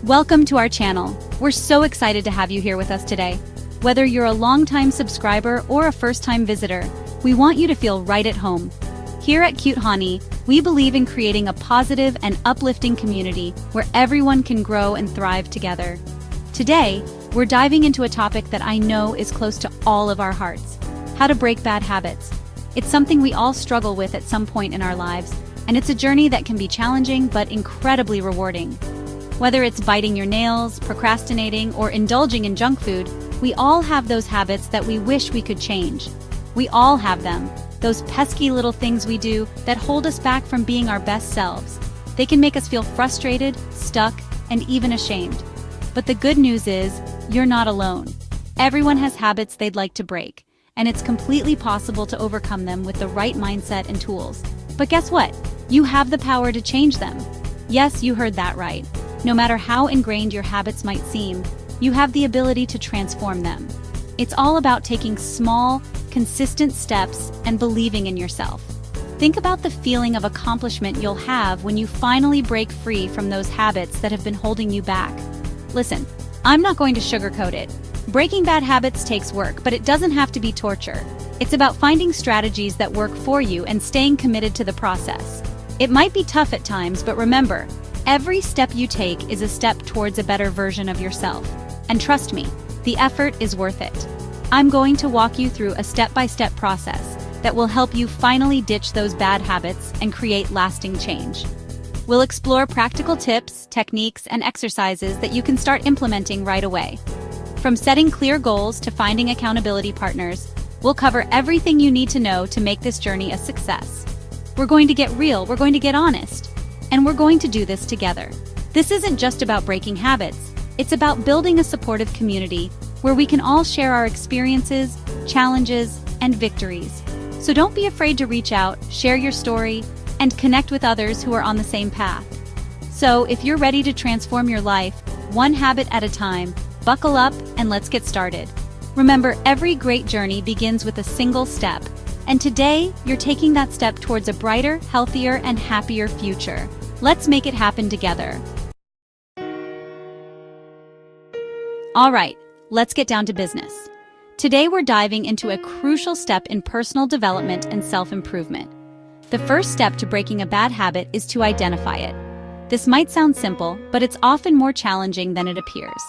Welcome to our channel. We're so excited to have you here with us today. Whether you're a longtime subscriber or a first-time visitor, we want you to feel right at home. Here at Cute Honey, we believe in creating a positive and uplifting community where everyone can grow and thrive together. Today, we're diving into a topic that I know is close to all of our hearts: how to break bad habits. It's something we all struggle with at some point in our lives, and it's a journey that can be challenging but incredibly rewarding. Whether it's biting your nails, procrastinating, or indulging in junk food, we all have those habits that we wish we could change. We all have them, those pesky little things we do that hold us back from being our best selves. They can make us feel frustrated, stuck, and even ashamed. But the good news is, you're not alone. Everyone has habits they'd like to break, and it's completely possible to overcome them with the right mindset and tools. But guess what? You have the power to change them. Yes, you heard that right. No matter how ingrained your habits might seem, you have the ability to transform them. It's all about taking small, consistent steps and believing in yourself. Think about the feeling of accomplishment you'll have when you finally break free from those habits that have been holding you back. Listen, I'm not going to sugarcoat it. Breaking bad habits takes work, but it doesn't have to be torture. It's about finding strategies that work for you and staying committed to the process. It might be tough at times, but remember, every step you take is a step towards a better version of yourself. And trust me, the effort is worth it. I'm going to walk you through a step-by-step process that will help you finally ditch those bad habits and create lasting change. We'll explore practical tips, techniques, and exercises that you can start implementing right away. From setting clear goals to finding accountability partners, we'll cover everything you need to know to make this journey a success. We're going to get real, we're going to get honest, and we're going to do this together. This isn't just about breaking habits, it's about building a supportive community where we can all share our experiences, challenges, and victories. So don't be afraid to reach out, share your story, and connect with others who are on the same path. So if you're ready to transform your life, one habit at a time, buckle up and let's get started. Remember, every great journey begins with a single step, and today you're taking that step towards a brighter, healthier, and happier future. Let's make it happen together. All right, let's get down to business. Today we're diving into a crucial step in personal development and self-improvement. The first step to breaking a bad habit is to identify it. This might sound simple, but it's often more challenging than it appears.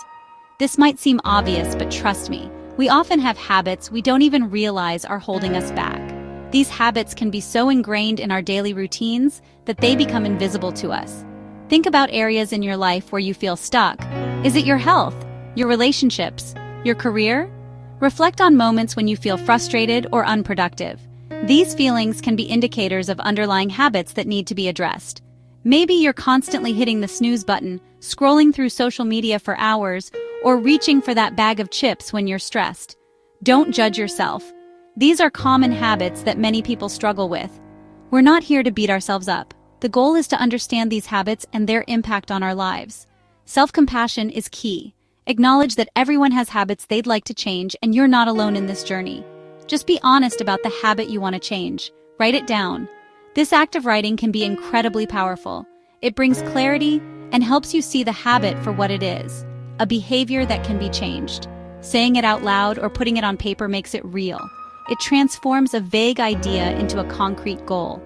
This might seem obvious, but trust me, we often have habits we don't even realize are holding us back. These habits can be so ingrained in our daily routines that they become invisible to us. Think about areas in your life where you feel stuck. Is it your health, your relationships, your career? Reflect on moments when you feel frustrated or unproductive. These feelings can be indicators of underlying habits that need to be addressed. Maybe you're constantly hitting the snooze button, scrolling through social media for hours, or reaching for that bag of chips when you're stressed. Don't judge yourself. These are common habits that many people struggle with. We're not here to beat ourselves up. The goal is to understand these habits and their impact on our lives. Self-compassion is key. Acknowledge that everyone has habits they'd like to change, and you're not alone in this journey. Just be honest about the habit you want to change. Write it down. This act of writing can be incredibly powerful. It brings clarity and helps you see the habit for what it is, a behavior that can be changed. Saying it out loud or putting it on paper makes it real. It transforms a vague idea into a concrete goal.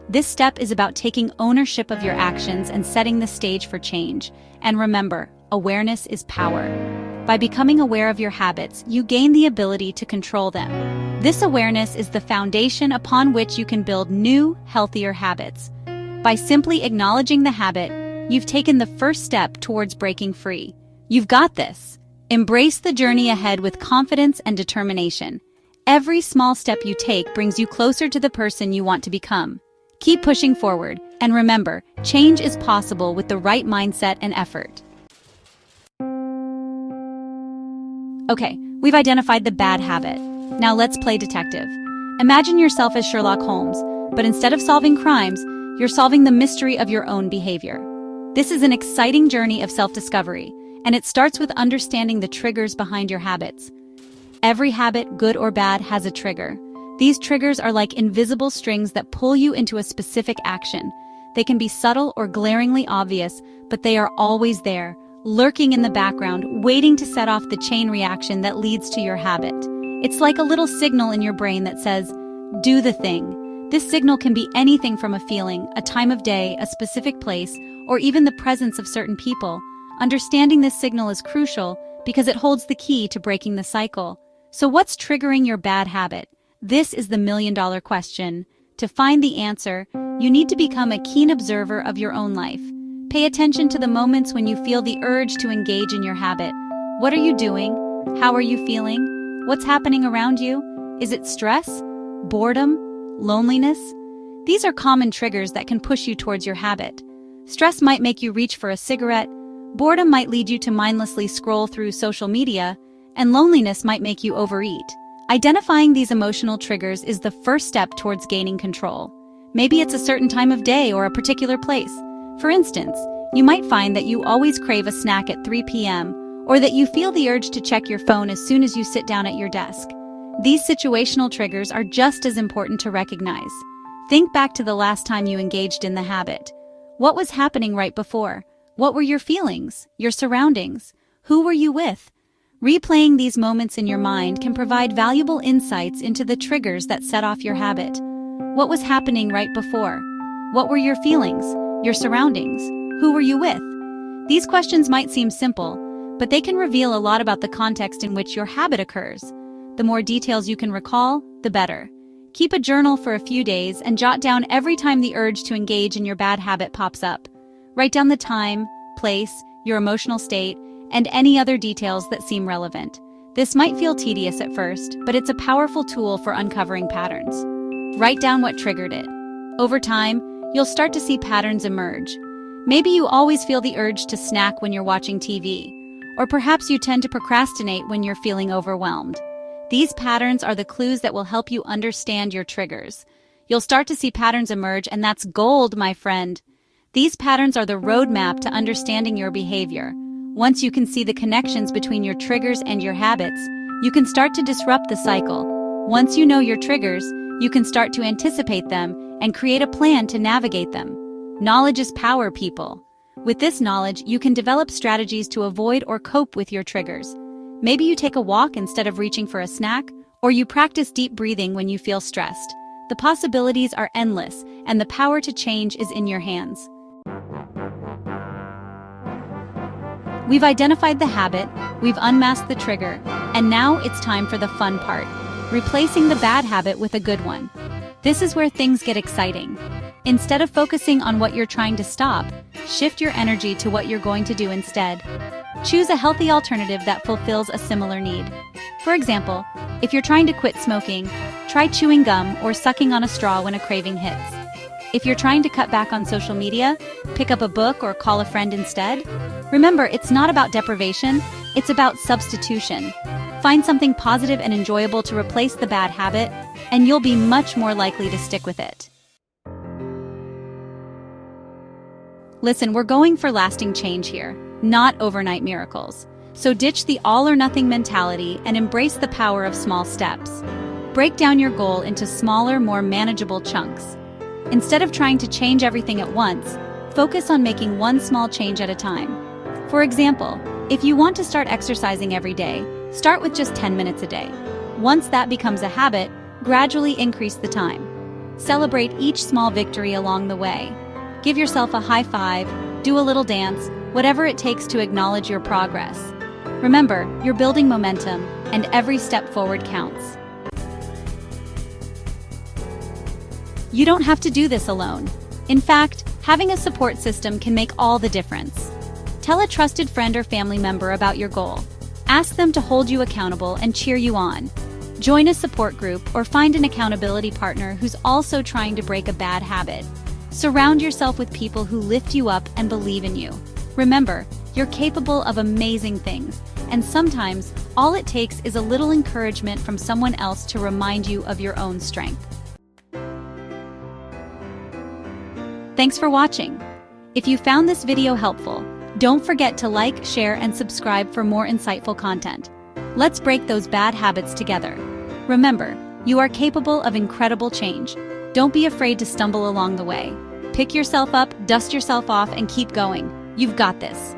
This step is about taking ownership of your actions and setting the stage for change. And remember, awareness is power. By becoming aware of your habits, you gain the ability to control them. This awareness is the foundation upon which you can build new, healthier habits. By simply acknowledging the habit, you've taken the first step towards breaking free. You've got this. Embrace the journey ahead with confidence and determination. Every small step you take brings you closer to the person you want to become. Keep pushing forward, and remember, change is possible with the right mindset and effort. Okay, we've identified the bad habit. Now let's play detective. Imagine yourself as Sherlock Holmes, but instead of solving crimes, you're solving the mystery of your own behavior. This is an exciting journey of self-discovery, and it starts with understanding the triggers behind your habits. Every habit, good or bad, has a trigger. These triggers are like invisible strings that pull you into a specific action. They can be subtle or glaringly obvious, but they are always there, lurking in the background, waiting to set off the chain reaction that leads to your habit. It's like a little signal in your brain that says, do the thing. This signal can be anything from a feeling, a time of day, a specific place, or even the presence of certain people. Understanding this signal is crucial because it holds the key to breaking the cycle. So what's triggering your bad habit? This is the million-dollar question. To find the answer, you need to become a keen observer of your own life. Pay attention to the moments when you feel the urge to engage in your habit. What are you doing? How are you feeling? What's happening around you? Is it stress? Boredom? Loneliness? These are common triggers that can push you towards your habit. Stress might make you reach for a cigarette, boredom might lead you to mindlessly scroll through social media, and loneliness might make you overeat. Identifying these emotional triggers is the first step towards gaining control. Maybe it's a certain time of day or a particular place. For instance, you might find that you always crave a snack at 3 p.m., or that you feel the urge to check your phone as soon as you sit down at your desk. These situational triggers are just as important to recognize. Think back to the last time you engaged in the habit. What was happening right before? What were your feelings, your surroundings? Who were you with? Replaying these moments in your mind can provide valuable insights into the triggers that set off your habit. What was happening right before? What were your feelings, your surroundings? Who were you with? These questions might seem simple, but they can reveal a lot about the context in which your habit occurs. The more details you can recall, the better. Keep a journal for a few days and jot down every time the urge to engage in your bad habit pops up. Write down the time, place, your emotional state, and any other details that seem relevant. This might feel tedious at first, but it's a powerful tool for uncovering patterns. Write down what triggered it. Over time, you'll start to see patterns emerge. Maybe you always feel the urge to snack when you're watching TV, or perhaps you tend to procrastinate when you're feeling overwhelmed. These patterns are the clues that will help you understand your triggers. You'll start to see patterns emerge, and that's gold, my friend. These patterns are the roadmap to understanding your behavior. Once you can see the connections between your triggers and your habits, you can start to disrupt the cycle. Once you know your triggers, you can start to anticipate them and create a plan to navigate them. Knowledge is power, people. With this knowledge, you can develop strategies to avoid or cope with your triggers. Maybe you take a walk instead of reaching for a snack, or you practice deep breathing when you feel stressed. The possibilities are endless, and the power to change is in your hands. We've identified the habit, we've unmasked the trigger, and now it's time for the fun part, replacing the bad habit with a good one. This is where things get exciting. Instead of focusing on what you're trying to stop, shift your energy to what you're going to do instead. Choose a healthy alternative that fulfills a similar need. For example, if you're trying to quit smoking, try chewing gum or sucking on a straw when a craving hits. If you're trying to cut back on social media, pick up a book or call a friend instead. Remember, it's not about deprivation, it's about substitution. Find something positive and enjoyable to replace the bad habit, and you'll be much more likely to stick with it. Listen, we're going for lasting change here, not overnight miracles. So ditch the all-or-nothing mentality and embrace the power of small steps. Break down your goal into smaller, more manageable chunks. Instead of trying to change everything at once, focus on making one small change at a time. For example, if you want to start exercising every day, start with just 10 minutes a day. Once that becomes a habit, gradually increase the time. Celebrate each small victory along the way. Give yourself a high five, do a little dance, whatever it takes to acknowledge your progress. Remember, you're building momentum, and every step forward counts. You don't have to do this alone. In fact, having a support system can make all the difference. Tell a trusted friend or family member about your goal. Ask them to hold you accountable and cheer you on. Join a support group or find an accountability partner who's also trying to break a bad habit. Surround yourself with people who lift you up and believe in you. Remember, you're capable of amazing things, and sometimes all it takes is a little encouragement from someone else to remind you of your own strength. Thanks for watching. If you found this video helpful, don't forget to like, share, and subscribe for more insightful content. Let's break those bad habits together. Remember, you are capable of incredible change. Don't be afraid to stumble along the way. Pick yourself up, dust yourself off, and keep going. You've got this.